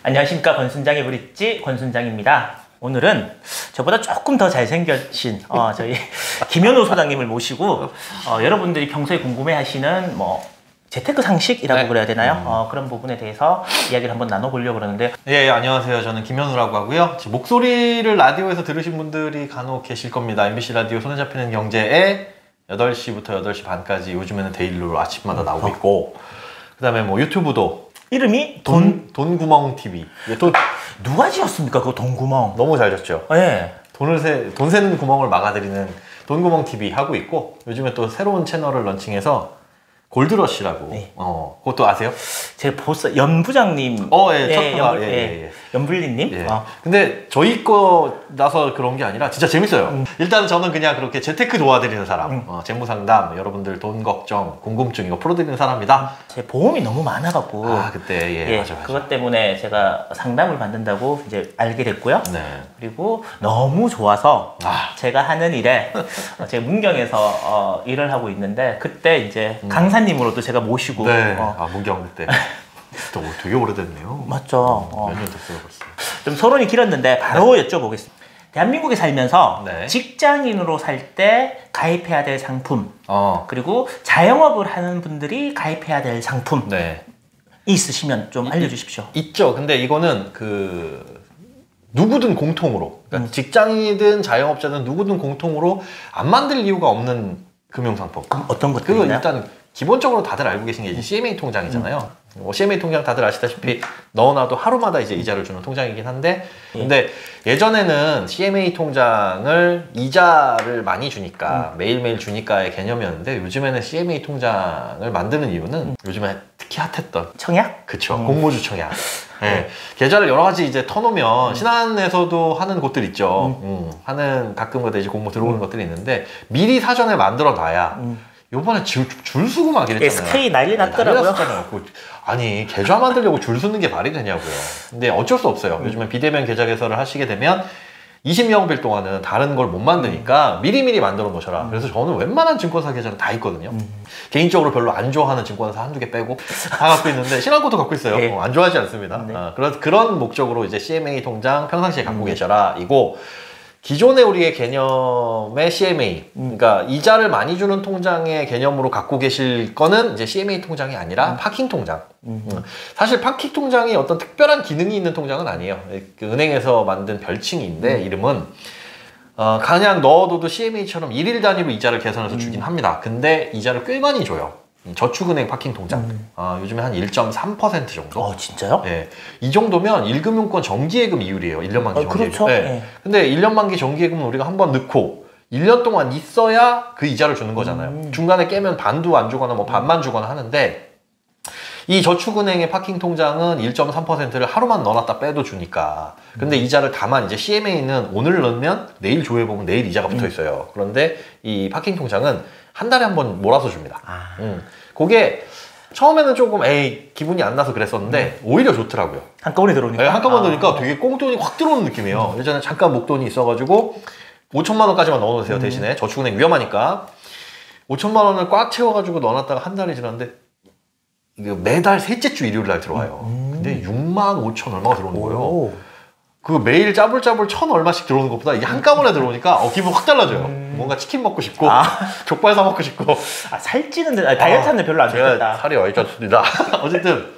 안녕하십니까. 권순장의 브릿지 권순장입니다. 오늘은 저보다 조금 더 잘생겨진 저희 김현우 소장님을 모시고 여러분들이 평소에 궁금해하시는 재테크 상식이라고 그래야 되나요? 그런 부분에 대해서 이야기를 한번 나눠보려고 그러는데. 예, 안녕하세요. 저는 김현우라고 하고요. 목소리를 라디오에서 들으신 분들이 간혹 계실 겁니다. MBC 라디오 손에 잡히는 경제에 8시부터 8시 반까지 요즘에는 데일리로 아침마다 나오고 있고, 그 다음에 유튜브도 이름이 돈구멍 TV. 누가 지었습니까? 그거 돈구멍. 너무 잘 졌죠? 네. 돈 새는 구멍을 막아드리는 돈구멍 TV 하고 있고, 요즘에 또 새로운 채널을 런칭해서 골드러시라고. 네. 그것도 아세요? 제가 보스 연부장님. 연불리님. 예. 근데 저희 거라서 그런 게 아니라 진짜 재밌어요. 일단 저는 그냥 그렇게 재테크 도와드리는 사람, 재무상담, 여러분들 돈 걱정, 궁금증 이거 풀어드리는 사람이다. 제 보험이 너무 많아갖고. 그때 맞아. 그것 때문에 제가 상담을 받는다고 이제 알게 됐고요. 네. 그리고 너무 좋아서 제가 하는 일에 제가 문경에서 일을 하고 있는데, 그때 이제 강사님으로도 제가 모시고. 네. 문경 그때. 또 되게 오래됐네요. 맞죠. 몇 년 됐어요 벌써. 좀 소론이 길었는데 바로 여쭤보겠습니다. 대한민국에 살면서 직장인으로 살 때 가입해야 될 상품, 그리고 자영업을 하는 분들이 가입해야 될 상품 있으시면 좀 알려주십시오. 있죠. 근데 이거는 누구든 공통으로, 그러니까 직장인이든 자영업자든 누구든 공통으로 안 만들 이유가 없는 금융상품. 그럼 어떤 것들이 그거 있나요? 일단 기본적으로 다들 알고 계신 게 이제 CMA 통장이잖아요. CMA 통장 다들 아시다시피 넣어놔도 하루마다 이제 이자를 주는 통장이긴 한데, 근데 예전에는 CMA 통장을 이자를 많이 주니까 매일매일 주니까의 개념이었는데, 요즘에는 CMA 통장을 만드는 이유는 요즘에 특히 핫했던 청약? 그쵸. 공모주 청약. 네. 계좌를 여러 가지 이제 터놓으면 신한에서도 하는 곳들 있죠. 하는 가끔가다 이제 공모 들어오는 것들이 있는데, 미리 사전에 만들어 놔야 요번에 줄 서고 막 이랬잖아요. SK 난리 났더라고요. 아니, 계좌 만들려고 줄 서는 게 말이 되냐고요. 근데 어쩔 수 없어요. 요즘엔 비대면 계좌 개설을 하시게 되면 20영업일 동안은 다른 걸 못 만드니까 미리미리 만들어 놓으셔라. 그래서 저는 웬만한 증권사 계좌는 다 있거든요. 개인적으로 별로 안 좋아하는 증권사 한두 개 빼고 다 갖고 있는데, 신한것도 갖고 있어요. 안 좋아하지 않습니다. 그런 목적으로 이제 CMA 통장 평상시에 갖고 계셔라 이고, 기존의 우리의 개념의 CMA, 그러니까 이자를 많이 주는 통장의 개념으로 갖고 계실 거는 이제 CMA 통장이 아니라 파킹 통장. 사실 파킹 통장이 어떤 특별한 기능이 있는 통장은 아니에요. 그 은행에서 만든 별칭인데, 이름은 그냥 넣어둬도 CMA처럼 일일 단위로 이자를 계산해서 주긴 합니다. 근데 이자를 꽤 많이 줘요. 저축은행 파킹 통장. 요즘에 한 1.3% 정도. 진짜요? 네. 이 정도면 1금융권 정기예금 이율이에요. 1년 만기 정기예금. 그렇죠. 근데 1년 만기 정기예금은 우리가 한번 넣고 1년 동안 있어야 그 이자를 주는 거잖아요. 중간에 깨면 반도 안 주거나 반만 주거나 하는데, 이 저축은행의 파킹 통장은 1.3%를 하루만 넣어놨다 빼도 주니까. 근데 이자를 다만 이제 CMA는 오늘 넣으면 내일 조회보면 내일 이자가 붙어 있어요. 그런데 이 파킹 통장은 한 달에 한 번 몰아서 줍니다. 그게 처음에는 조금 기분이 안 나서 그랬었는데 오히려 좋더라고요. 한꺼번에 들어오니까. 네, 한꺼번에 들어오니까 되게 꽁돈이 확 들어오는 느낌이에요. 예전에 잠깐 목돈이 있어가지고 5천만 원까지만 넣어놓으세요. 대신에 저축은행 위험하니까 5천만 원을 꽉 채워가지고 넣어놨다가 한 달이 지났는데 매달 셋째 주 일요일 날 들어와요. 근데 6만 5천 얼마가 들어오는 거예요. 그 매일 짜불짜불 1,000 얼마씩 들어오는 것보다 이게 한꺼번에 들어오니까 기분 확 달라져요. 뭔가 치킨 먹고 싶고 족발 사 먹고 싶고. 살찌는데 다이어트 하는데 별로 안 좋겠다. 살이 많이 쪘습니다. 어쨌든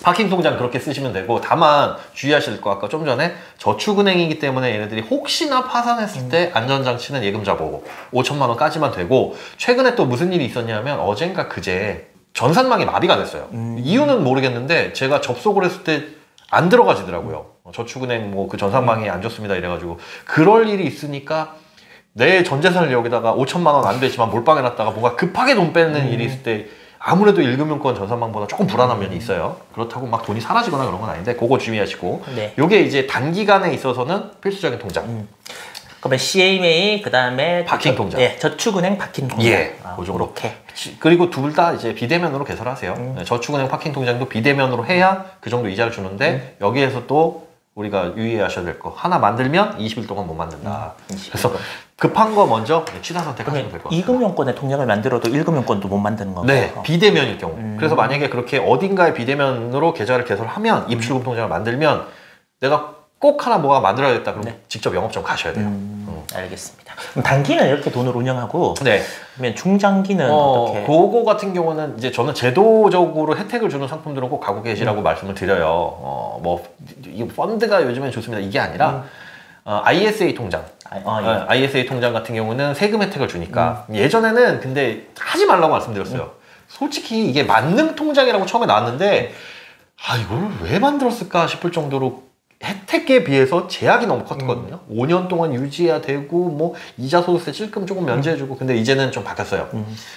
파킹 통장 그렇게 쓰시면 되고, 다만 주의하실 거, 아까 좀 전에 저축은행이기 때문에 얘네들이 혹시나 파산했을 때 안전장치는 예금자 보고 5천만 원까지만 되고, 최근에 또 무슨 일이 있었냐면 어젠가 그제 전산망이 마비가 됐어요. 이유는 모르겠는데 제가 접속을 했을 때 안 들어가지더라고요. 저축은행 그 전산망이 안 좋습니다 이래가지고. 그럴 일이 있으니까 내 전 재산을 여기다가 5천만 원 안 되지만 몰빵해놨다가 뭔가 급하게 돈 빼는 일이 있을 때 아무래도 1금융권 전산망보다 조금 불안한 면이 있어요. 그렇다고 막 돈이 사라지거나 그런 건 아닌데 그거 주의하시고. 요게 이제 단기간에 있어서는 필수적인 통장. 그러면 CMA, 그 다음에 파킹 통장. 저축은행 파킹 통장. 그 정도. 그리고 둘 다 이제 비대면으로 개설하세요. 저축은행 파킹 통장도 비대면으로 해야 그 정도 이자를 주는데, 여기에서 또 우리가 유의하셔야 될 거 하나 만들면 20일 동안 못 만든다. 그래서 급한 거 먼저 취사 선택하시면 그러면 될 것 같아요. 2금융권의 통장을 만들어도 1금융권도 못 만드는 건가요? 네, 비대면일 경우. 그래서 만약에 그렇게 어딘가의 비대면으로 계좌를 개설하면 입출금 통장을 만들면 내가 꼭 하나 뭐가 만들어야겠다. 그럼 직접 영업점 가셔야 돼요. 알겠습니다. 그럼 단기는 이렇게 돈을 운영하고 네. 그러면 중장기는 어떻게? 그거 같은 경우는 이제 저는 제도적으로 혜택을 주는 상품들은 꼭 갖고 계시라고 말씀을 드려요. 뭐 이 펀드가 요즘엔 좋습니다. 이게 아니라 ISA 통장. ISA 통장 같은 경우는 세금 혜택을 주니까 예전에는 근데 하지 말라고 말씀드렸어요. 솔직히 이게 만능 통장이라고 처음에 나왔는데 이걸 왜 만들었을까 싶을 정도로 혜택에 비해서 제약이 너무 컸거든요. 5년 동안 유지해야 되고 뭐 이자 소득세 찔끔 조금 면제해주고 근데 이제는 좀 바뀌었어요.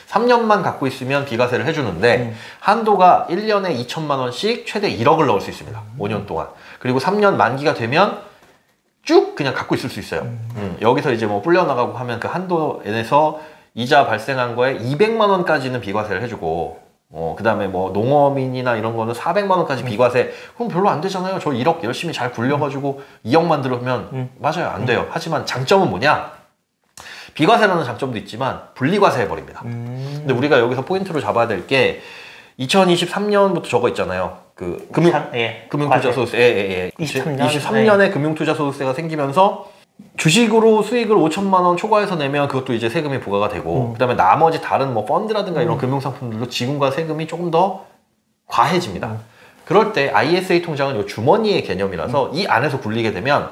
3년만 갖고 있으면 비과세를 해주는데 한도가 1년에 2천만 원씩 최대 1억을 넣을 수 있습니다. 5년 동안. 그리고 3년 만기가 되면 쭉 그냥 갖고 있을 수 있어요. 여기서 이제 뭐 불려나가고 하면 그 한도에서 이자 발생한 거에 200만 원까지는 비과세를 해주고 그 다음에 뭐 농어민이나 이런 거는 400만 원까지 비과세. 그럼 별로 안 되잖아요. 저 1억 열심히 잘 굴려가지고 2억만 들으면 맞아요. 안 돼요. 하지만 장점은 뭐냐? 비과세라는 장점도 있지만 분리과세 해버립니다. 근데 우리가 여기서 포인트로 잡아야 될 게 2023년부터 저거 있잖아요. 그 금융투자소득세. 23년에 금융투자소득세가 생기면서 주식으로 수익을 5천만 원 초과해서 내면 그것도 이제 세금이 부과가 되고 그다음에 나머지 다른 뭐 펀드라든가 이런 금융상품들도 지금과 세금이 조금 더 과해집니다. 그럴 때 ISA 통장은 요 주머니의 개념이라서 이 안에서 굴리게 되면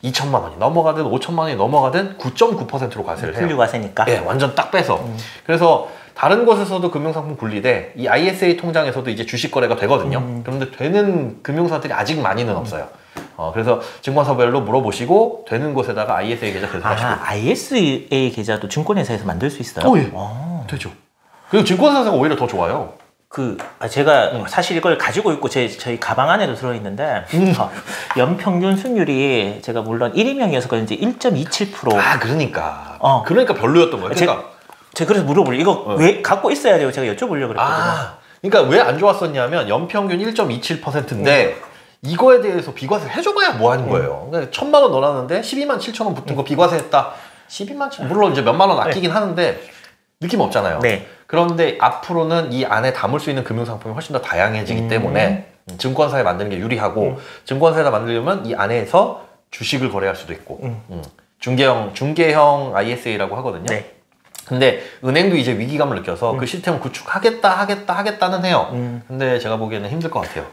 2천만 원이 넘어가든 5천만 원이 넘어가든 9.9%로 과세를 해요. 분류과세니까. 네, 완전 딱 빼서. 그래서 다른 곳에서도 금융상품 굴리되 이 ISA 통장에서도 이제 주식 거래가 되거든요. 그런데 되는 금융사들이 아직 많이는 없어요. 그래서 증권사별로 물어보시고 되는 곳에다가 ISA 계좌 개설하시고. ISA 계좌도 증권회사에서 만들 수 있어요? 예. 되죠. 그리고 증권사가 오히려 더 좋아요. 제가 사실 이걸 가지고 있고 저희 가방 안에도 들어있는데 연평균 수익률이 제가 물론 1인명이어서 그런지 1.27%. 그러니까. 그러니까 별로였던 거예요. 제가 그래서 물어보려고 이거 왜 갖고 있어야 돼요? 제가 여쭤보려고 그랬거든요. 그러니까 왜 안 좋았었냐면 연평균 1.27%인데 이거에 대해서 비과세 해줘봐야 뭐 하는 거예요. 그러니까 1,000만 원 넣어놨는데 12만 7천 원 붙은 거 비과세 했다. 12만 7천 물론 이제 몇만 원 아끼긴 하는데 느낌 없잖아요. 그런데 앞으로는 이 안에 담을 수 있는 금융상품이 훨씬 더 다양해지기 때문에 증권사에 만드는 게 유리하고 증권사에다 만들려면 이 안에서 주식을 거래할 수도 있고 중개형 ISA라고 하거든요. 근데 은행도 이제 위기감을 느껴서 그 시스템을 구축하겠다는 해요. 근데 제가 보기에는 힘들 것 같아요.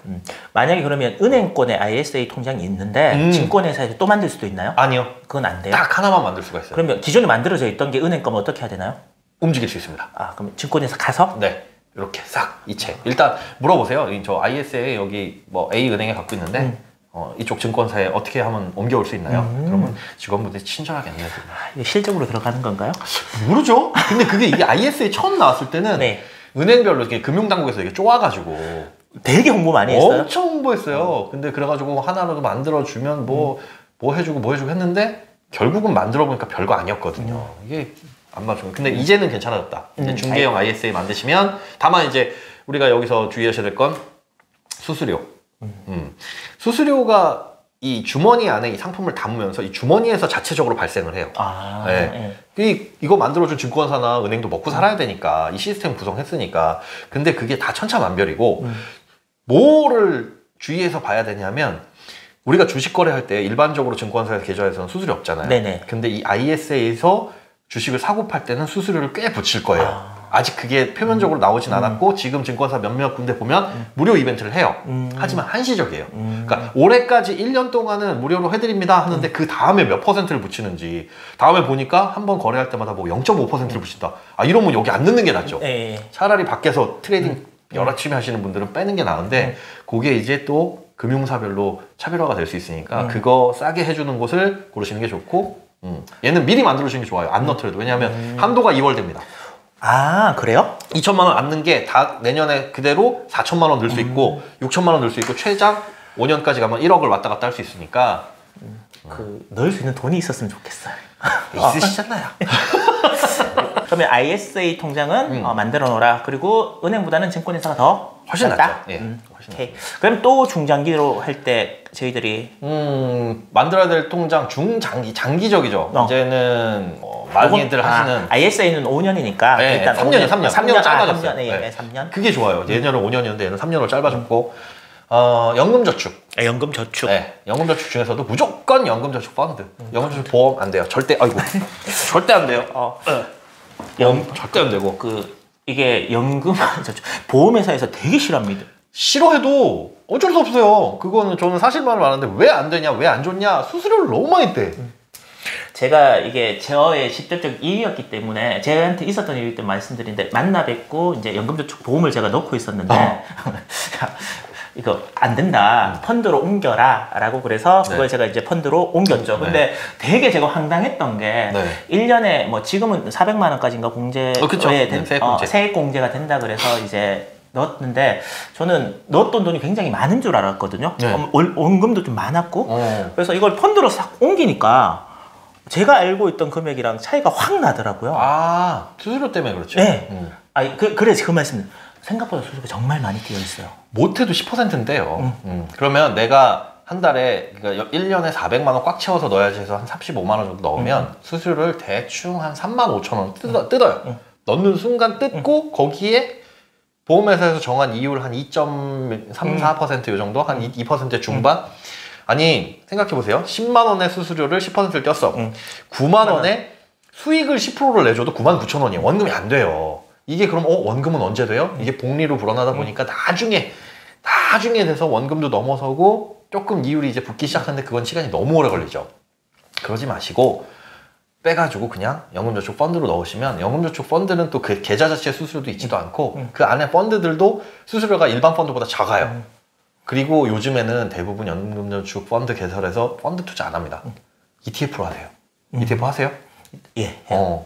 만약에 그러면 은행권에 ISA 통장이 있는데 증권회사에서 또 만들 수도 있나요? 아니요. 그건 안 돼요? 딱 하나만 만들 수가 있어요. 그러면 기존에 만들어져 있던 게 은행 거면 어떻게 해야 되나요? 움직일 수 있습니다. 그럼 증권회사 가서? 네. 이렇게 싹 이체. 일단 물어보세요. 저 ISA 여기 뭐 A은행에 갖고 있는데 이쪽 증권사에 어떻게 하면 옮겨올 수 있나요? 그러면 직원분들이 친절하게 안내해줍니다. 이게 실적으로 들어가는 건가요? 모르죠. 근데 이게 ISA 처음 나왔을 때는 은행별로 이렇게 금융당국에서 이게 쪼아가지고 되게 홍보 많이 했어요? 엄청 홍보했어요. 근데 그래가지고 하나라도 만들어주면 뭐 해주고 했는데 결국은 만들어보니까 별거 아니었거든요. 이게 안 맞죠. 근데 이제는 괜찮아졌다. 이제 중개형 ISA 만드시면 다만 이제 우리가 여기서 주의하셔야 될 건 수수료. 수수료가 이 주머니 안에 이 상품을 담으면서 이 주머니에서 자체적으로 발생을 해요. 이거 만들어준 증권사나 은행도 먹고 살아야 되니까 이 시스템 구성했으니까. 근데 그게 다 천차만별이고 뭐를 주의해서 봐야 되냐면 우리가 주식 거래할 때 일반적으로 증권사에서 계좌에서는 수수료 없잖아요. 근데 이 ISA에서 주식을 사고 팔 때는 수수료를 꽤 붙일 거예요. 아직 그게 표면적으로 나오진 않았고 지금 증권사 몇몇 군데 보면 무료 이벤트를 해요. 하지만 한시적이에요. 그러니까 올해까지 1년 동안은 무료로 해드립니다 하는데 그 다음에 몇 퍼센트를 붙이는지 다음에 보니까 한 번 거래할 때마다 뭐 0.5%를 붙인다. 이러면 여기 안 넣는 게 낫죠. 차라리 밖에서 트레이딩 열심히 하시는 분들은 빼는 게 나은데 그게 이제 또 금융사별로 차별화가 될 수 있으니까 그거 싸게 해주는 곳을 고르시는 게 좋고 얘는 미리 만들어주는 게 좋아요. 안 넣더라도. 왜냐하면 한도가 2월 됩니다. 그래요? 2천만 원 안 넣는 게 다 내년에 그대로 4천만 원 넣을 수 있고 6천만 원 넣을 수 있고 최장 5년까지 가면 1억을 왔다 갔다 할 수 있으니까 넣을 수 있는 돈이 있었으면 좋겠어요. 있으시잖아요. 그러면 ISA 통장은 만들어 놓으라. 그리고 은행보다는 증권회사가 더 훨씬 낫다? 낫죠. 예, 훨씬 오케이. 그럼 또 중장기로 할 때 저희들이 만들어야 될 통장 장기적이죠. 이제는 많이들 하시는 ISA는 5년이니까 네, 일단 3년이 3년 짧아졌어요. 3년, 예, 3년. 그게 좋아요. 예전에 5년이었는데 얘는 3년으로 짧아졌고 연금저축. 연금저축. 네, 연금저축 중에서도 무조건 연금저축 펀드. 연금저축 보험 안 돼요. 절대 절대 안 돼요. 절대 안 되고. 이게 연금 보험회사에서 되게 싫어합니다. 싫어해도 어쩔 수 없어요. 그거는 저는 사실만을 말하는데 왜 안 되냐, 왜 안 좋냐, 수수료를 너무 많이 떼. 제가 이게 저의 직접적 이유였기 때문에 저한테 있었던 이유 때문에 말씀드리는데 만나 뵙고 이제 연금저축 보험을 제가 넣고 있었는데 이거 안 된다. 펀드로 옮겨라. 라고 그래서 그걸 제가 이제 펀드로 옮겼죠. 근데 되게 제가 황당했던 게 1년에 뭐 지금은 400만 원까지인가 세액공제가 된다 그래서 이제 넣었는데 저는 넣었던 돈이 굉장히 많은 줄 알았거든요. 원금도 좀 많았고 그래서 이걸 펀드로 싹 옮기니까 제가 알고 있던 금액이랑 차이가 확 나더라고요. 수수료 때문에 그렇죠. 네. 그래서 그 말씀 생각보다 수수료가 정말 많이 뛰어 있어요. 못해도 10%인데요. 그러면 내가 한 달에 그러니까 1년에 400만 원 꽉 채워서 넣어야지 해서 한 35만 원 정도 넣으면 수수료를 대충 한 3만 5천 원 뜯어요. 넣는 순간 뜯고 거기에 보험회사에서 정한 이율 한 2.34%이 정도? 한 2% 중반? 아니 생각해보세요. 10만 원의 수수료를 10%를 떼었어. 9만 원에 수익을 10%를 내줘도 9만 9천 원이에요. 원금이 안 돼요. 이게 그럼 원금은 언제 돼요? 이게 복리로 불어나다 보니까 나중에 돼서 원금도 넘어서고 조금 이율이 이제 붙기 시작하는데 그건 시간이 너무 오래 걸리죠. 그러지 마시고 빼가지고 그냥 연금저축 펀드로 넣으시면 연금저축 펀드는 또 그 계좌 자체 수수료도 있지도 않고 그 안에 펀드들도 수수료가 일반 펀드보다 작아요. 그리고 요즘에는 대부분 연금저축 펀드 개설해서 펀드 투자 안 합니다. ETF로 하세요. ETF 하세요? 예.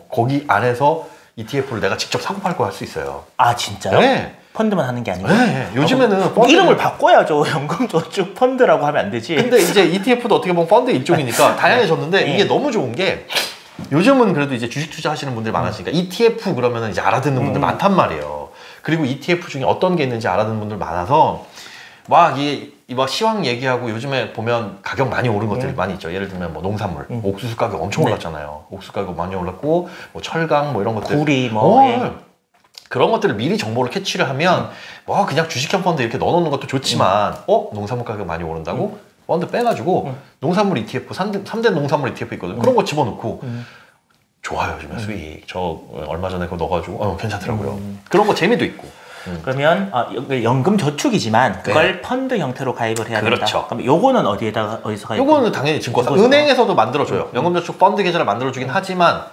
거기 안에서 ETF를 내가 직접 사고 팔고 할 수 있어요. 진짜요? 네. 펀드만 하는 게 아니고? 네. 요즘에는 이름을 바꿔야죠. 연금저축 펀드라고 하면 안 되지. 근데 이제 ETF도 어떻게 보면 펀드 일종이니까 다양해졌는데 이게 너무 좋은 게 요즘은 그래도 이제 주식 투자 하시는 분들이 많으시니까 ETF 그러면은 이제 알아듣는 분들 많단 말이에요. 그리고 ETF 중에 어떤 게 있는지 알아듣는 분들 많아서 막 시황 얘기하고 요즘에 보면 가격 많이 오른 것들이 많이 있죠. 예를 들면 뭐 농산물, 옥수수 가격 엄청 올랐잖아요. 옥수수 가격 많이 올랐고 뭐 철강 뭐 이런 것들, 구리 그런 것들을 미리 정보를 캐치를 하면 그냥 주식형 펀드 이렇게 넣어놓는 것도 좋지만 농산물 가격 많이 오른다고? 펀드 빼가지고 농산물 ETF, 3대 농산물 ETF 있거든요. 그런 거 집어넣고 좋아요. 요즘에 수익. 저 얼마 전에 그거 넣어가지고 괜찮더라고요. 그런 거 재미도 있고. 그러면 연금 저축이지만 그걸 펀드 형태로 가입을 해야 된다. 그렇죠. 그럼 요거는 어디서 가입? 요거는 당연히 증권사, 은행에서도 만들어줘요. 연금저축 펀드 계좌를 만들어주긴 하지만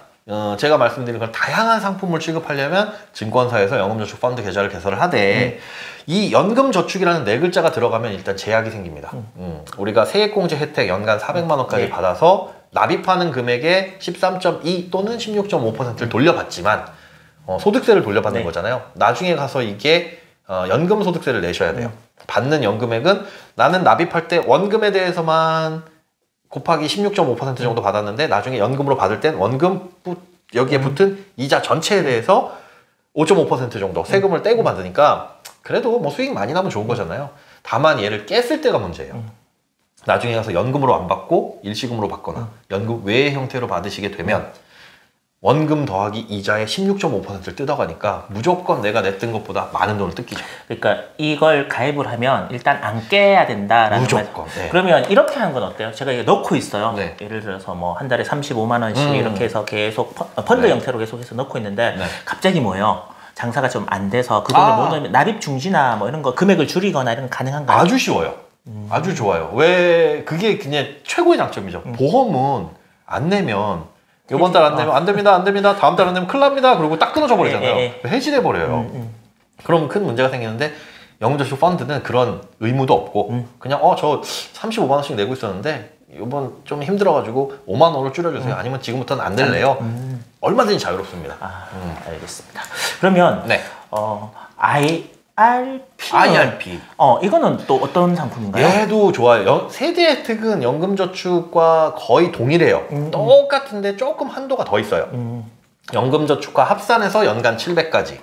제가 말씀드린 건 다양한 상품을 취급하려면 증권사에서 연금저축 펀드 계좌를 개설을 하되 이 연금저축이라는 네 글자가 들어가면 일단 제약이 생깁니다. 우리가 세액공제 혜택 연간 400만 원까지 받아서 납입하는 금액의 13.2 또는 16.5%를 돌려받지만 소득세를 돌려받는 거잖아요. 나중에 가서 이게 연금소득세를 내셔야 돼요. 받는 연금액은 나는 납입할 때 원금에 대해서만 곱하기 16.5% 정도 받았는데 나중에 연금으로 받을 땐 원금 여기에 붙은 이자 전체에 대해서 5.5% 정도 세금을 떼고 받으니까 그래도 뭐 수익 많이 나면 좋은 거잖아요. 다만 얘를 깼을 때가 문제예요. 나중에 가서 연금으로 안 받고 일시금으로 받거나 연금 외의 형태로 받으시게 되면 원금 더하기 이자의 16.5%를 뜯어가니까 무조건 내가 냈던 것보다 많은 돈을 뜯기죠. 그러니까 이걸 가입을 하면 일단 안 깨야 된다라는 무조건. 그러면 이렇게 하는 건 어때요? 제가 이거 넣고 있어요. 네. 예를 들어서 뭐 한 달에 35만 원씩 이렇게 해서 계속 펀드 형태로 계속해서 넣고 있는데 갑자기 뭐예요? 장사가 좀 안 돼서 그 돈을 못 넣으면 납입 중지나 뭐 이런 거 금액을 줄이거나 이런 거 가능한가요? 아주 쉬워요. 아주 좋아요. 왜 그게 그냥 최고의 장점이죠. 보험은 안 내면 이번 달 안 내면 안 됩니다. 다음 달 안 내면 큰일 납니다. 그리고 딱 끊어져 버리잖아요. 해지돼 버려요. 그럼 큰 문제가 생기는데 연금저축 펀드는 그런 의무도 없고 그냥 저 35만 원씩 내고 있었는데 이번 좀 힘들어가지고 5만 원을 줄여주세요. 아니면 지금부터는 안 낼래요. 얼마든지 자유롭습니다. 알겠습니다. 그러면 IRP. 이거는 또 어떤 상품인가요? 얘도 좋아요. 세대 혜택은 연금저축과 거의 동일해요. 똑같은데 조금 한도가 더 있어요. 연금저축과 합산해서 연간 700까지.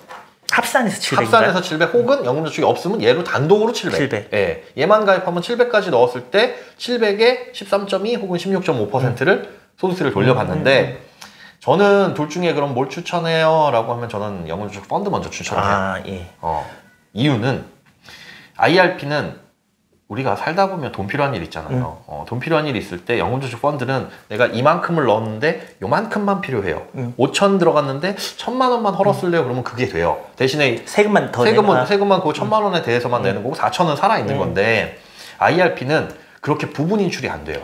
합산해서 700인가요? 합산해서 700 혹은 연금저축이 없으면 얘로 단독으로 700. 700. 예. 얘만 가입하면 700까지 넣었을 때 700에 13.2 혹은 16.5%를 소득세를 돌려받는데 저는 둘 중에 그럼 뭘 추천해요? 라고 하면 저는 연금저축 펀드 먼저 추천해요. 예. 이유는 IRP는 우리가 살다 보면 돈 필요한 일 있잖아요. 돈 필요한 일이 있을 때 연금저축 펀드는 내가 이만큼을 넣었는데 요만큼만 필요해요. 5천 들어갔는데 1,000만 원만 헐었을래요? 그러면 그게 돼요. 대신에 세금만 더 세금은 그 1,000만 원에 대해서만 내는 거고 4천은 살아있는 건데 IRP는 그렇게 부분 인출이 안 돼요.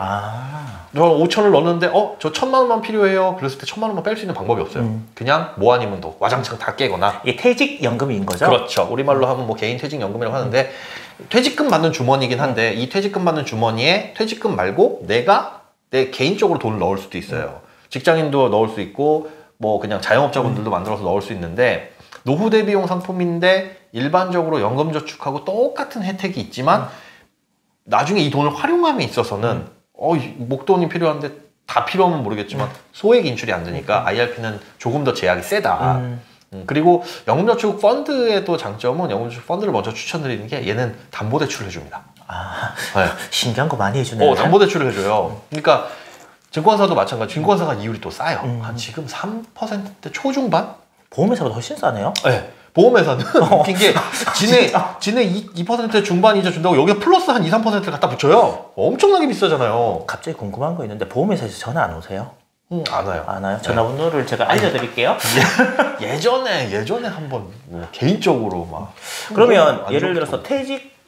저 5천을 넣었는데 저 1,000만 원만 필요해요. 그랬을 때 1,000만 원만 뺄 수 있는 방법이 없어요. 그냥 뭐 아니면 더 와장창 다 깨거나. 이게 퇴직연금인 거죠? 그렇죠. 우리말로 하면 뭐 개인 퇴직연금이라고 하는데 퇴직금 받는 주머니긴 한데 이 퇴직금 받는 주머니에 퇴직금 말고 내가 내 개인적으로 돈을 넣을 수도 있어요. 직장인도 넣을 수 있고 뭐 그냥 자영업자분들도 만들어서 넣을 수 있는데 노후 대비용 상품인데 일반적으로 연금저축하고 똑같은 혜택이 있지만 나중에 이 돈을 활용함에 있어서는 목돈이 필요한데 다 필요하면 모르겠지만 소액 인출이 안 되니까 IRP는 조금 더 제약이 세다. 그리고 연금저축 펀드의 또 장점은 연금저축 펀드를 먼저 추천드리는 게 얘는 담보대출을 해줍니다. 네. 신기한 거 많이 해주네요. 담보대출을 해줘요. 그러니까 증권사도 마찬가지. 증권사가 이율이 또 싸요. 한 지금 3%대 초중반? 보험회사보다 훨씬 싸네요. 네. 보험회사는 웃긴 게 지네 2% 중반 이자 준다고 여기에 플러스 한 2, 3%를 갖다 붙여요. 엄청나게 비싸잖아요. 갑자기 궁금한 거 있는데 보험회사에서 전화 안 오세요? 안 와요. 안 와요? 전화번호를 제가 알려드릴게요. 예전에 한번 뭐 개인적으로 막 그러면 예를 들어서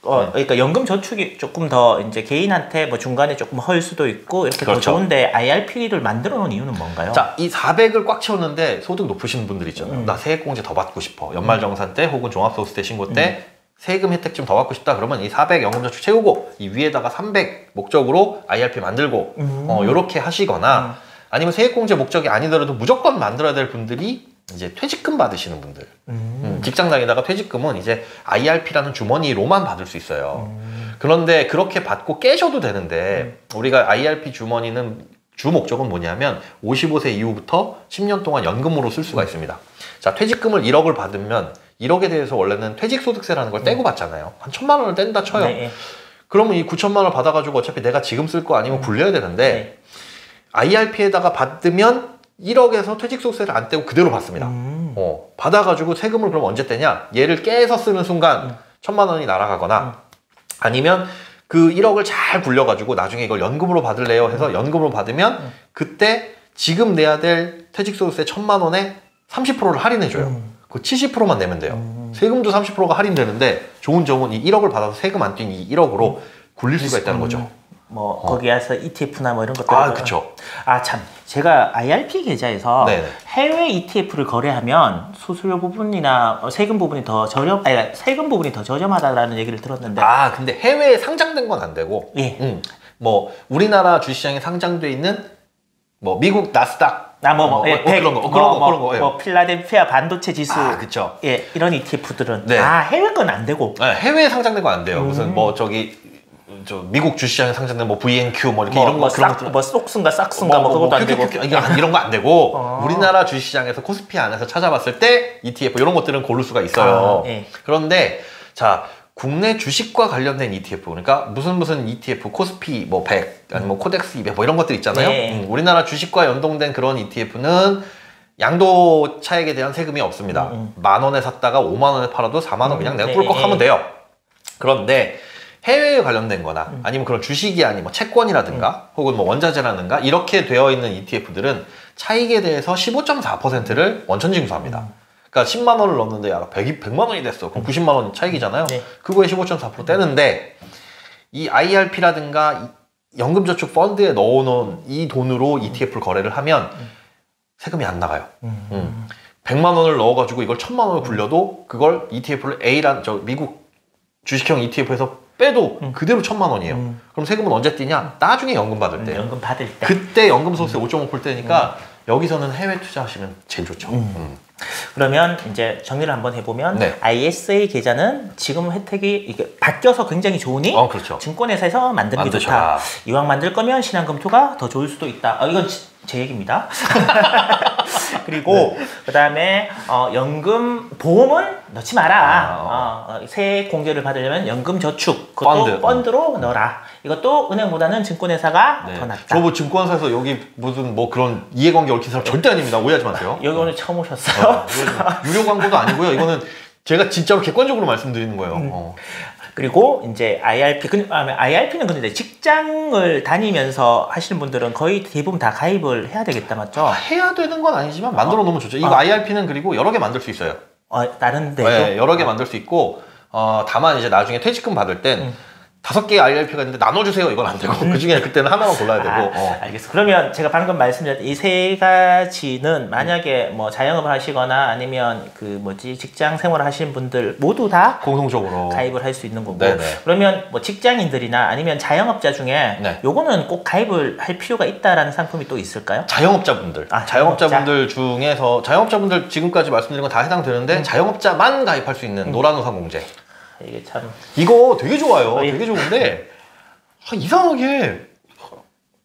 그러니까 연금 저축이 조금 더 이제 개인한테 뭐 중간에 조금 헐 수도 있고 이렇게 그렇죠. 더 좋은데 IRP를 만들어 놓은 이유는 뭔가요? 자, 이 400을 꽉 채웠는데 소득 높으신 분들 있잖아요. 나 세액공제 더 받고 싶어. 연말정산 때 혹은 종합소득세 신고 때 세금 혜택 좀 더 받고 싶다. 그러면 이 400 연금저축 채우고 이 위에다가 300 목적으로 IRP 만들고 요렇게 하시거나 아니면 세액공제 목적이 아니더라도 무조건 만들어야 될 분들이 이제 퇴직금 받으시는 분들. 직장 다니다가 퇴직금은 이제 IRP라는 주머니로만 받을 수 있어요. 그런데 그렇게 받고 깨셔도 되는데 우리가 IRP 주머니는 주 목적은 뭐냐면 55세 이후부터 10년 동안 연금으로 쓸 수가 있습니다. 자, 퇴직금을 1억을 받으면 1억에 대해서 원래는 퇴직소득세라는 걸 떼고 받잖아요. 한 1,000만 원을 뗀다 쳐요. 네. 그러면 이 9천만 원을 받아가지고 어차피 내가 지금 쓸 거 아니면 굴려야 되는데 IRP에다가 받으면 1억에서 퇴직소득세를 안 떼고 그대로 받습니다. 받아가지고 세금을 그럼 언제 떼냐? 얘를 깨서 쓰는 순간 1,000만 원이 날아가거나 아니면 그 1억을 잘 굴려가지고 나중에 이걸 연금으로 받을래요 해서 연금으로 받으면 그때 지금 내야 될 퇴직소득세 1,000만 원에 30%를 할인해줘요. 그 70%만 내면 돼요. 세금도 30%가 할인되는데 좋은 점은 이 1억을 받아서 세금 안 뛴 이 1억으로 굴릴 수가 있다는 거죠. 뭐 거기에서 ETF나 뭐 이런 것들. 그쵸. 참. 제가 IRP 계좌에서 네네. 해외 ETF를 거래하면 수수료 부분이나 세금 부분이 더 세금 부분이 더 저렴하다라는 얘기를 들었는데. 근데 해외에 상장된 건 안 되고. 예. 뭐 우리나라 주식시장에 상장돼 있는 뭐 미국 나스닥 그런 거. 필라델피아 반도체 지수. 그쵸. 예, 이런 ETF들은 네. 해외 건 안 되고. 네, 해외에 상장된 건 안 돼요. 무슨 뭐 미국 주식시장에 상장된 뭐 VNQ 뭐 이렇게 이런 거 그런 것들 뭐 쏙슨가 싹슨가 뭐 그것도 안 되고. 이런 거 안 되고 우리나라 주식시장에서 코스피 안에서 찾아봤을 때 ETF 이런 것들은 고를 수가 있어요. 예. 그런데 자, 국내 주식과 관련된 ETF, 그러니까 무슨 ETF, 코스피 뭐 100, 아니면 코덱스 200 뭐 이런 것들 있잖아요. 네. 우리나라 주식과 연동된 그런 ETF는 양도 차익에 대한 세금이 없습니다. 10,000원에 샀다가 50,000원에 팔아도 40,000원 그냥 내가 꿀꺽 하면 돼요. 그런데 해외에 관련된 거나 아니면 그런 주식이 아닌 뭐 채권이라든가 혹은 뭐 원자재라든가 이렇게 되어 있는 ETF들은 차익에 대해서 15.4%를 원천징수합니다. 그러니까 10만 원을 넣었는데 100만 원이 됐어. 그럼 90만 원 차익이잖아요. 네. 그거에 15.4% 떼는데 이 IRP라든가 연금저축 펀드에 넣어놓은 이 돈으로 ETF를 거래를 하면 세금이 안 나가요. 100만 원을 넣어가지고 이걸 1,000만 원을 굴려도 그걸 ETF를 미국 주식형 ETF에서 빼도 그대로 1,000만 원이에요. 그럼 세금은 언제 떼냐? 나중에 연금 받을 때. 연금 받을 때. 그때 연금 소득세 5.5% 떼니까 여기서는 해외 투자하시면 제일 좋죠. 그러면 이제 정리를 한번 해보면 네. ISA 계좌는 지금 혜택이 이게 바뀌어서 굉장히 좋으니 그렇죠. 증권회사에서 만드는 게 만드셔라. 좋다. 이왕 만들 거면 신한금토가 더 좋을 수도 있다. 이건 제 얘기입니다. 그리고 그다음에 연금 보험은 넣지 마라. 세액 공제를 받으려면 연금 저축 그것도 펀드로 넣어라. 이것도 은행보다는 증권회사가 더 낫다. 저 뭐 증권사에서 여기 무슨 뭐 그런 이해관계 얽힌 사람 절대 아닙니다. 오해하지 마세요. 여기 오늘 처음 오셨어요. 유료 광고도 아니고요. 이거는 제가 진짜로 객관적으로 말씀드리는 거예요. 그리고 이제 IRP는 근데 직장을 다니면서 하시는 분들은 거의 대부분 다 가입을 해야 되겠다, 맞죠? 해야 되는 건 아니지만 만들어 놓으면 좋죠. 이거 IRP는 그리고 여러 개 만들 수 있어요. 다른 데도? 네, 여러 개 만들 수 있고 다만 이제 나중에 퇴직금 받을 땐 5개의 IRP가 있는데 나눠주세요. 이건 안 되고 그 중에 그때는 하나만 골라야 되고. 알겠어. 그러면 제가 방금 말씀드렸던 이 세 가지는 만약에 뭐 자영업을 하시거나 아니면 직장 생활을 하시는 분들 모두 다 공통적으로 가입을 할 수 있는 거고. 네네. 그러면 뭐 직장인들이나 아니면 자영업자 중에 요거는 꼭 가입을 할 필요가 있다라는 상품이 또 있을까요? 자영업자분들. 자영업자분들 중에서 자영업자분들 지금까지 말씀드린 건 다 해당되는데 자영업자만 가입할 수 있는 노란우산공제. 이게 참 이거 되게 좋아요. 되게 좋은데 이상하게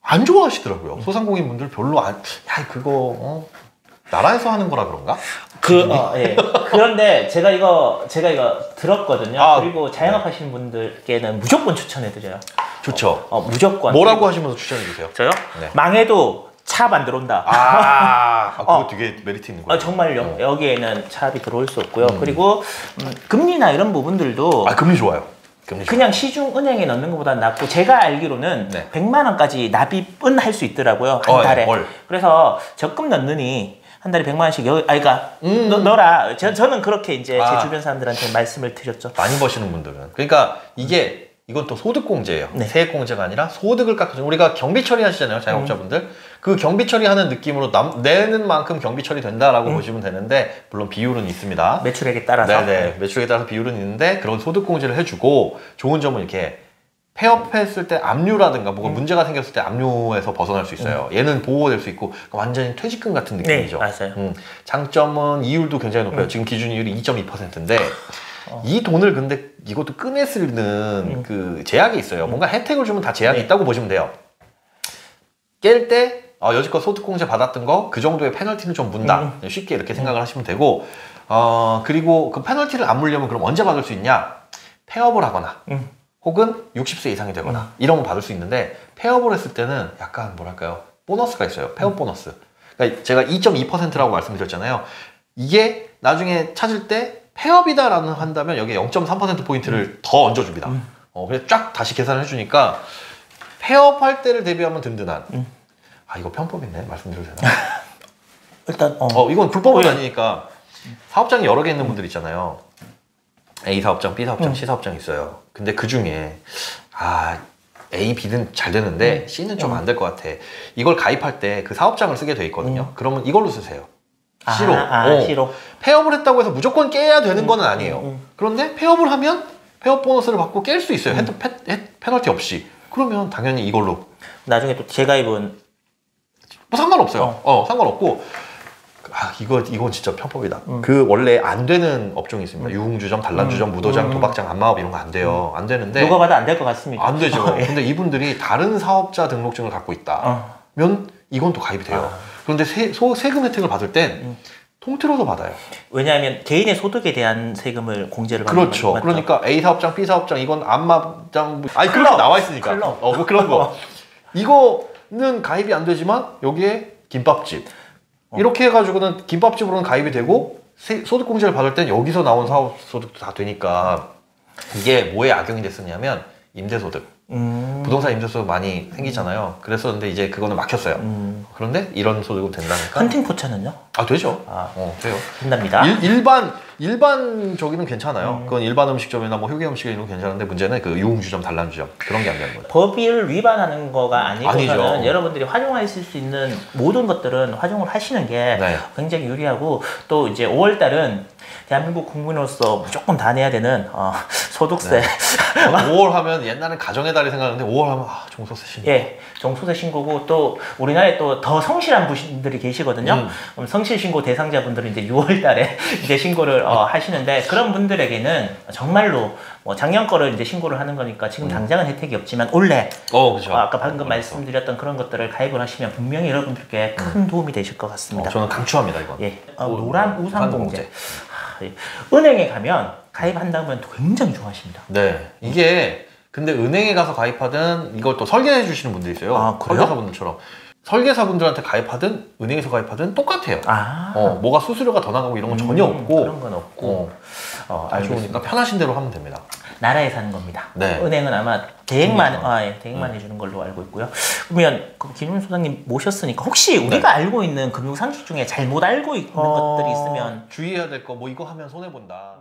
안 좋아하시더라고요. 소상공인 분들 별로 그거 나라에서 하는 거라 그런가? 예. 그런데 제가 이거 들었거든요. 그리고 자영업 하시는 분들께는 무조건 추천해드려요. 좋죠. 무조건. 뭐라고 하시면서 추천해 주세요? 저요? 네. 망해도 차 만들어 온다. 그거 되게 메리트 있는 거예요. 정말요. 여기에는 차압이 들어올 수 없고요. 그리고 금리나 이런 부분들도 금리 좋아요. 그냥 시중은행에 넣는 것보다 낫고 제가 알기로는 100만 원까지 납입은 할 수 있더라고요. 한 달에. 그래서 적금 넣느니 한 달에 100만 원씩 넣어라. 저는 그렇게 이제 제 주변 사람들한테 말씀을 드렸죠. 많이 버시는 분들은. 그러니까 이건 또 소득공제예요. 세액공제가 아니라 소득을 깎아주는. 우리가 경비 처리하시잖아요, 자영업자분들. 그 경비 처리하는 느낌으로 내는 만큼 경비 처리된다라고 보시면 되는데 물론 비율은 있습니다. 매출액에 따라서. 네네. 매출액에 따라서 비율은 있는데 그런 소득공제를 해주고 좋은 점은 이렇게 폐업했을 때 압류라든가 뭐가 문제가 생겼을 때 압류에서 벗어날 수 있어요. 얘는 보호될 수 있고 완전히 퇴직금 같은 느낌이죠. 네, 맞아요. 장점은 이율도 굉장히 높아요. 지금 기준 이율이 2.2%인데 이 돈을 근데 이것도 끄내 쓰는 그 제약이 있어요. 뭔가 혜택을 주면 다 제약이 있다고 보시면 돼요. 깰 때 여지껏 소득공제 받았던 거 그 정도의 페널티는 좀 문다. 쉽게 이렇게 생각을 하시면 되고 그리고 그 페널티를 안 물려면 그럼 언제 받을 수 있냐? 폐업을 하거나 혹은 60세 이상이 되거나 이런 거 받을 수 있는데 폐업을 했을 때는 약간 뭐랄까요? 보너스가 있어요. 폐업 보너스. 그러니까 제가 2.2%라고 말씀드렸잖아요. 이게 나중에 찾을 때 폐업이다라는 한다면 여기에 0.3%포인트를 더 얹어줍니다. 그래서 쫙 다시 계산을 해주니까 폐업할 때를 대비하면 든든한. 이거 편법이네. 말씀드려도 되나? 일단 이건 불법은 아니니까 사업장이 여러 개 있는 분들 있잖아요. A 사업장, B 사업장, C 사업장이 있어요. 근데 그 중에 A, B는 잘 되는데 C는 좀 안 될 것 같아. 이걸 가입할 때 그 사업장을 쓰게 돼 있거든요. 그러면 이걸로 쓰세요. C로. C로. 폐업을 했다고 해서 무조건 깨야 되는 건 아니에요. 그런데 폐업을 하면 폐업 보너스를 받고 깰 수 있어요. 페널티 없이. 그러면 당연히 이걸로. 나중에 또 재가입은 뭐 상관없어요. 상관없고. 이건 진짜 편법이다. 그 원래 안 되는 업종이 있습니다. 유흥주점, 단란주점, 무도장, 도박장, 안마업 이런 거 안 돼요. 안 되는데. 누가 봐도 안 될 것 같습니다. 안 되죠. 근데 이분들이 다른 사업자 등록증을 갖고 있다면 이건 또 가입이 돼요. 그런데 세금 혜택을 받을 땐 통틀어서 받아요. 왜냐하면 개인의 소득에 대한 세금을 공제를 받는 거죠. 그렇죠. 그러니까 A 사업장, B 사업장 이건 안마장 그렇게 나와 있으니까. 뭐 그런 거. 이거는 가입이 안 되지만 여기에 김밥집 이렇게 해가지고는 김밥집으로는 가입이 되고 소득공제를 받을 땐 여기서 나온 사업 소득도 다 되니까 이게 뭐에 악용이 됐었냐면 임대소득. 부동산 임대소득 많이 생기잖아요. 그랬었는데 이제 그거는 막혔어요. 그런데 이런 소득은 된다니까. 헌팅 포차는요? 되죠. 돼요. 된답니다. 일반적이는 괜찮아요. 그건 일반 음식점이나 뭐 휴게 음식점이는 괜찮은데 문제는 그 유흥주점, 단란주점 그런 게 안 되는 거예요. 법을 위반하는 거가 아니고서는 아니죠. 여러분들이 활용하실 수 있는 모든 것들은 활용을 하시는 게 굉장히 유리하고 또 이제 5월달은 대한민국 국민으로서 무조건 다 내야 되는 소득세. 저는 5월 하면 옛날엔 가정의 달이 생각하는데 5월 하면 종소세 신고. 예, 종소세 신고고 또 우리나라에 또 더 성실한 분들이 계시거든요. 그럼 성실 신고 대상자분들은 이제 6월달에 이제 신고를 하시는데 그런 분들에게는 정말로 뭐 작년 거를 이제 신고를 하는 거니까 지금 당장은 혜택이 없지만 올해 그렇죠. 아까 방금 말씀드렸던 그런 것들을 가입을 하시면 분명히 여러분들께 큰 도움이 되실 것 같습니다. 저는 강추합니다 이건. 예, 노란 우산공제. 은행에 가면 가입한다면 굉장히 좋아하십니다. 네, 이게 근데 은행에 가서 가입하든 이걸 또 설계해 주시는 분들이 있어요. 아, 그래요? 설계사분들처럼. 설계사분들한테 가입하든 은행에서 가입하든 똑같아요. 뭐가 수수료가 더 나가고 이런 건 전혀 없고 그런 건 없고 아주 좋으니까 편하신 대로 하면 됩니다. 나라에 사는 겁니다. 네. 은행은 아마 대행만 대행만 해주는 걸로 알고 있고요. 그러면 김윤 소장님 모셨으니까 혹시 우리가 알고 있는 금융상식 중에 잘못 알고 있는 것들이 있으면 주의해야 될 거 뭐 이거 하면 손해 본다.